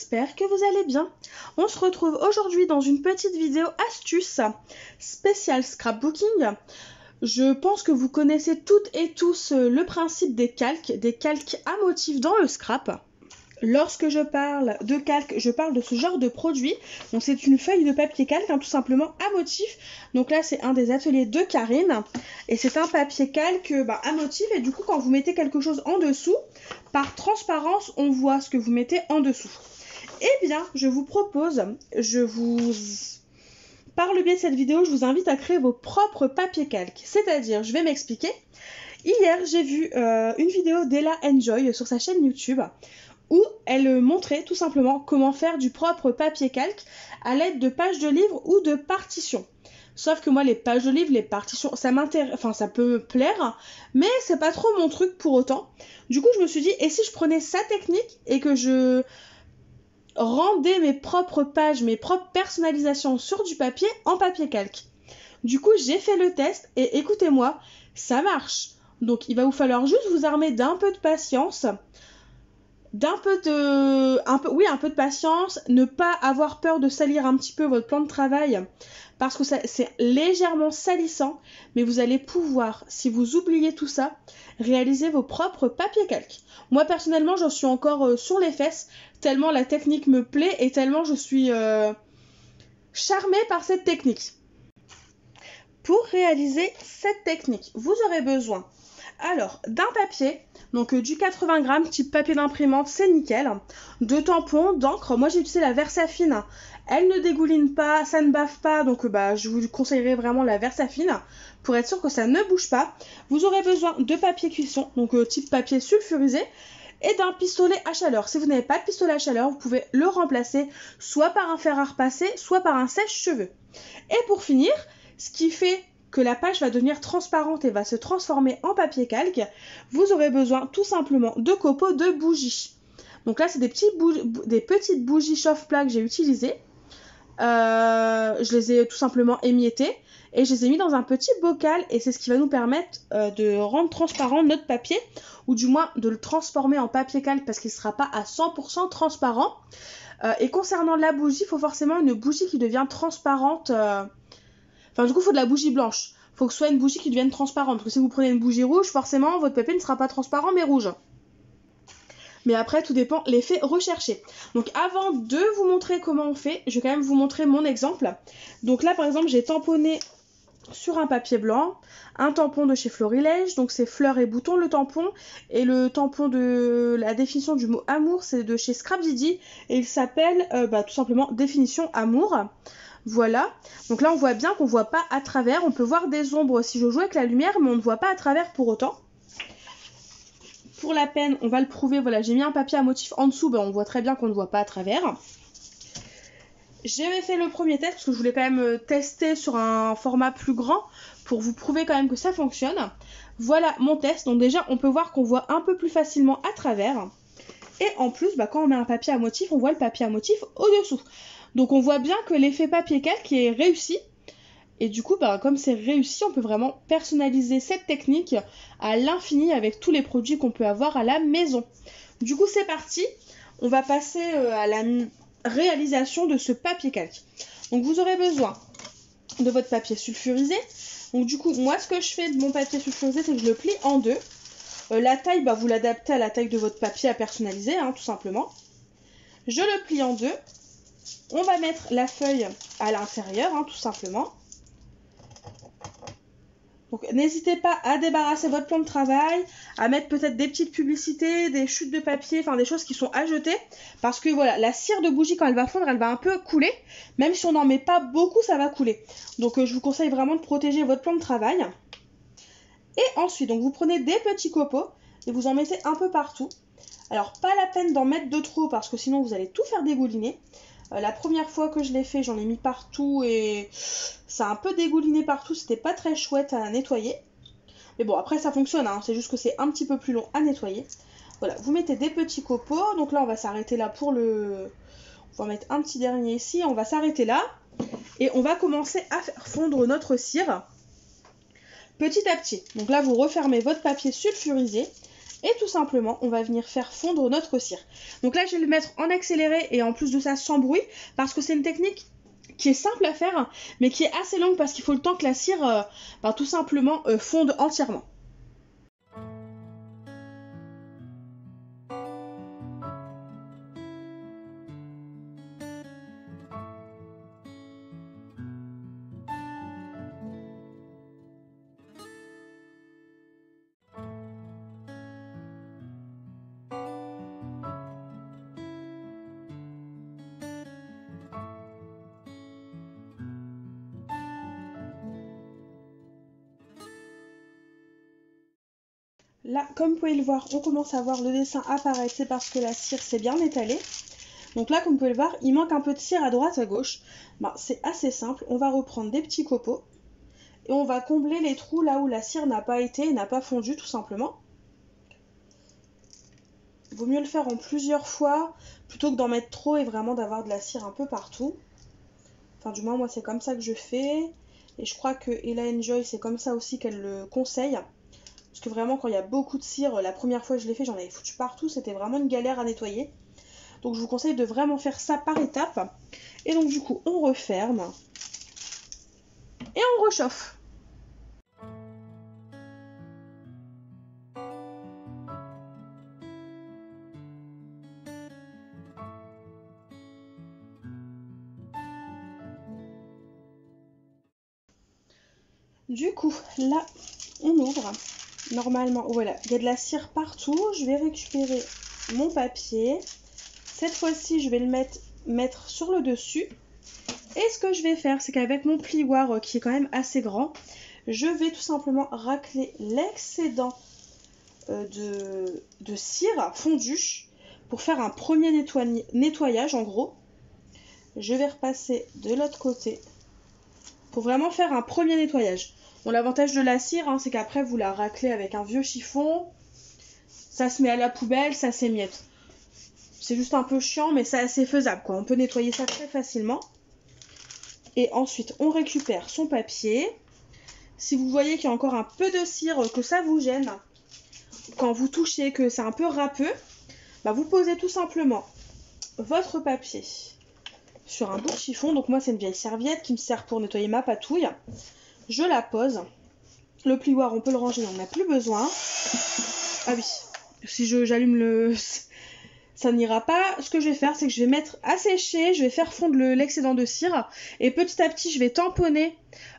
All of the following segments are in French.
j'espère que vous allez bien. On se retrouve aujourd'hui dans une petite vidéo astuce spéciale scrapbooking. Je pense que vous connaissez toutes et tous le principe des calques à motifs dans le scrap. Lorsque je parle de calque, je parle de ce genre de produit. Donc c'est une feuille de papier calque, tout simplement à motif. Donc là c'est un des ateliers de Karine. Et c'est un papier calque à motif. Et du coup quand vous mettez quelque chose en dessous, par transparence on voit ce que vous mettez en dessous. Eh bien je vous propose, par le biais de cette vidéo, je vous invite à créer vos propres papiers calques. C'est-à-dire, je vais m'expliquer. Hier j'ai vu une vidéo d'Ella Enjoy sur sa chaîne YouTube, où elle montrait tout simplement comment faire du propre papier calque à l'aide de pages de livres ou de partitions. Sauf que moi, les pages de livres, les partitions, ça m'intéresse, enfin ça peut me plaire, mais c'est pas trop mon truc pour autant. Du coup, je me suis dit, et si je prenais sa technique et que je rendais mes propres pages, mes propres personnalisations sur du papier en papier calque. Du coup, j'ai fait le test et écoutez-moi, ça marche. Donc, il va vous falloir juste vous armer d'un peu de patience, un peu de patience, ne pas avoir peur de salir un petit peu votre plan de travail parce que c'est légèrement salissant, mais vous allez pouvoir, si vous oubliez tout ça, réaliser vos propres papiers calques. Moi personnellement, j'en suis encore sur les fesses, tellement la technique me plaît et tellement je suis charmée par cette technique. Pour réaliser cette technique, vous aurez besoin alors d'un papier, donc du 80 grammes type papier d'imprimante, c'est nickel, de tampons, d'encre, moi j'ai utilisé la Versafine, elle ne dégouline pas, ça ne bave pas, donc je vous conseillerais vraiment la Versafine pour être sûr que ça ne bouge pas. Vous aurez besoin de papier cuisson, donc type papier sulfurisé, et d'un pistolet à chaleur. Si vous n'avez pas de pistolet à chaleur, vous pouvez le remplacer soit par un fer à repasser, soit par un sèche-cheveux. Et pour finir, ce qui fait que la page va devenir transparente et va se transformer en papier calque, vous aurez besoin tout simplement de copeaux de bougies. Donc là, c'est des petites bougies chauffe-plat que j'ai utilisées. Je les ai tout simplement émiettées et je les ai mis dans un petit bocal et c'est ce qui va nous permettre de rendre transparent notre papier ou du moins de le transformer en papier calque parce qu'il ne sera pas à 100% transparent. Et concernant la bougie, il faut forcément une bougie qui devient transparente. Du coup, il faut de la bougie blanche. Il faut que ce soit une bougie qui devienne transparente. Parce que si vous prenez une bougie rouge, forcément, votre papier ne sera pas transparent, mais rouge. Mais après, tout dépend de l'effet recherché. Donc, avant de vous montrer comment on fait, je vais quand même vous montrer mon exemple. Donc là, par exemple, j'ai tamponné sur un papier blanc un tampon de chez Florilège. Donc, c'est fleurs et boutons, le tampon. Et le tampon de la définition du mot amour, c'est de chez Scrap Didi. Et il s'appelle tout simplement définition amour. Voilà, donc là on voit bien qu'on ne voit pas à travers, on peut voir des ombres si je joue avec la lumière, mais on ne voit pas à travers pour autant. Pour la peine, on va le prouver, voilà, j'ai mis un papier à motif en dessous, on voit très bien qu'on ne voit pas à travers. J'ai fait le premier test parce que je voulais quand même tester sur un format plus grand pour vous prouver quand même que ça fonctionne. Voilà mon test, donc déjà on peut voir qu'on voit un peu plus facilement à travers. Et en plus, quand on met un papier à motif, on voit le papier à motif au-dessous. Donc on voit bien que l'effet papier calque est réussi. Et du coup, comme c'est réussi, on peut vraiment personnaliser cette technique à l'infini avec tous les produits qu'on peut avoir à la maison. Du coup, c'est parti. On va passer à la réalisation de ce papier calque. Donc vous aurez besoin de votre papier sulfurisé. Donc du coup, moi ce que je fais de mon papier sulfurisé, c'est que je le plie en deux. La taille, vous l'adaptez à la taille de votre papier à personnaliser, tout simplement. Je le plie en deux. On va mettre la feuille à l'intérieur, tout simplement. Donc n'hésitez pas à débarrasser votre plan de travail, à mettre peut-être des petites publicités, des chutes de papier, des choses qui sont à jeter. Parce que voilà, la cire de bougie, quand elle va fondre, elle va un peu couler. Même si on n'en met pas beaucoup, ça va couler. Donc je vous conseille vraiment de protéger votre plan de travail. Et ensuite, donc vous prenez des petits copeaux et vous en mettez un peu partout. Alors pas la peine d'en mettre de trop parce que sinon vous allez tout faire dégouliner. La première fois que je l'ai fait, j'en ai mis partout et ça a un peu dégouliné partout, c'était pas très chouette à nettoyer. Mais bon, après ça fonctionne, c'est juste que c'est un petit peu plus long à nettoyer. Voilà, vous mettez des petits copeaux, donc là on va s'arrêter là pour le... On va mettre un petit dernier ici, on va s'arrêter là. Et on va commencer à faire fondre notre cire petit à petit. Donc là vous refermez votre papier sulfurisé Et tout simplement, on va venir faire fondre notre cire. Donc là, je vais le mettre en accéléré et en plus de ça, sans bruit, parce que c'est une technique qui est simple à faire, mais qui est assez longue parce qu'il faut le temps que la cire, tout simplement, fonde entièrement. Là, comme vous pouvez le voir, on commence à voir le dessin apparaître, c'est parce que la cire s'est bien étalée. Donc là, comme vous pouvez le voir, il manque un peu de cire à droite, à gauche. C'est assez simple, on va reprendre des petits copeaux et on va combler les trous là où la cire n'a pas été, n'a pas fondu tout simplement. Il vaut mieux le faire en plusieurs fois plutôt que d'en mettre trop et vraiment d'avoir de la cire un peu partout. Enfin, du moins, moi, c'est comme ça que je fais. Et je crois que Ella Enjoy, c'est comme ça aussi qu'elle le conseille. Parce que vraiment, quand il y a beaucoup de cire, la première fois que je l'ai fait, j'en avais foutu partout. C'était vraiment une galère à nettoyer. Donc, je vous conseille de vraiment faire ça par étapes. Et donc, du coup, on referme. Et on rechauffe. Du coup, là, on ouvre. Normalement, voilà, il y a de la cire partout. Je vais récupérer mon papier. Cette fois-ci, je vais le mettre sur le dessus. Et ce que je vais faire, c'est qu'avec mon plioir qui est quand même assez grand, je vais tout simplement racler l'excédent de cire fondue pour faire un premier nettoyage en gros. Je vais repasser de l'autre côté pour vraiment faire un premier nettoyage. Bon, l'avantage de la cire, c'est qu'après vous la raclez avec un vieux chiffon, ça se met à la poubelle, ça s'émiette. C'est juste un peu chiant, mais c'est assez faisable, quoi. On peut nettoyer ça très facilement. Et ensuite, on récupère son papier. Si vous voyez qu'il y a encore un peu de cire, que ça vous gêne, quand vous touchez, que c'est un peu râpeux, vous posez tout simplement votre papier sur un bout de chiffon. Donc moi, c'est une vieille serviette qui me sert pour nettoyer ma patouille. Je la pose. Le plioir, on peut le ranger, on n'en a plus besoin. Ah oui, si j'allume le... ça n'ira pas. Ce que je vais faire, c'est que je vais mettre à sécher, je vais faire fondre l'excédent de cire et petit à petit, je vais tamponner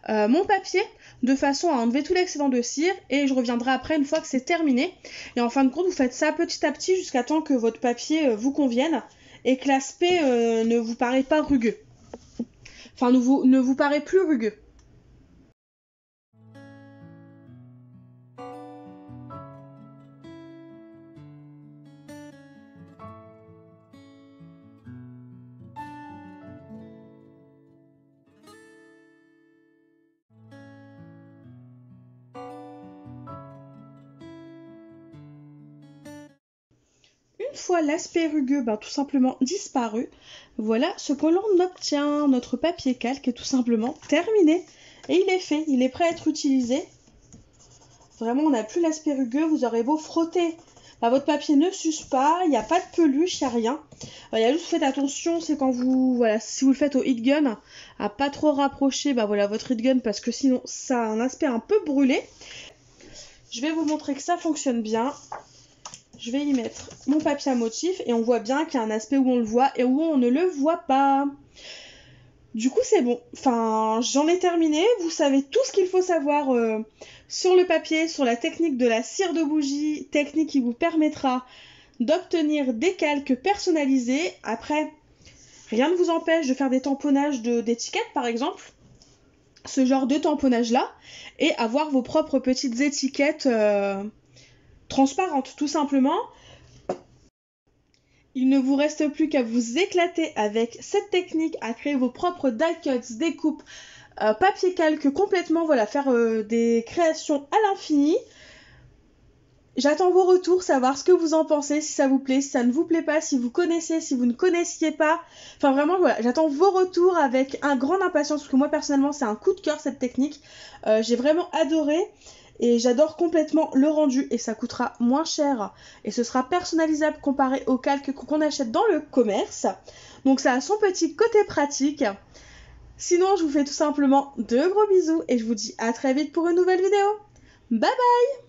mon papier de façon à enlever tout l'excédent de cire et je reviendrai après une fois que c'est terminé. Et en fin de compte, vous faites ça petit à petit jusqu'à temps que votre papier vous convienne et que l'aspect ne vous paraît pas rugueux. Enfin, ne vous paraît plus rugueux. Une fois l'aspect rugueux tout simplement disparu, voilà ce que l'on obtient. Notre papier calque est tout simplement terminé. Et il est fait, il est prêt à être utilisé. Vraiment, on n'a plus l'aspect rugueux, vous aurez beau frotter. Votre papier ne s'use pas, il n'y a pas de peluche, il n'y a rien. Il y a juste, faites attention, c'est quand vous, voilà, si vous le faites au heat gun, à pas trop rapprocher votre heat gun parce que sinon ça a un aspect un peu brûlé. Je vais vous montrer que ça fonctionne bien. Je vais y mettre mon papier à motif et on voit bien qu'il y a un aspect où on le voit et où on ne le voit pas. Du coup, c'est bon. Enfin, j'en ai terminé. Vous savez tout ce qu'il faut savoir sur le papier, sur la technique de la cire de bougie, technique qui vous permettra d'obtenir des calques personnalisés. Après, rien ne vous empêche de faire des tamponnages d'étiquettes, par exemple. Ce genre de tamponnage-là. Et avoir vos propres petites étiquettes transparentes, tout simplement. Il ne vous reste plus qu'à vous éclater avec cette technique, à créer vos propres die cuts, découpes, papier calque complètement, voilà, faire des créations à l'infini. J'attends vos retours, savoir ce que vous en pensez, si ça vous plaît, si ça ne vous plaît pas, si vous connaissez, si vous ne connaissiez pas. Enfin vraiment, voilà, j'attends vos retours avec un grande impatience, parce que moi personnellement, c'est un coup de cœur cette technique. J'ai vraiment adoré. et j'adore complètement le rendu et ça coûtera moins cher et ce sera personnalisable comparé au calque qu'on achète dans le commerce. Donc ça a son petit côté pratique. Sinon, je vous fais tout simplement de gros bisous et je vous dis à très vite pour une nouvelle vidéo. Bye bye!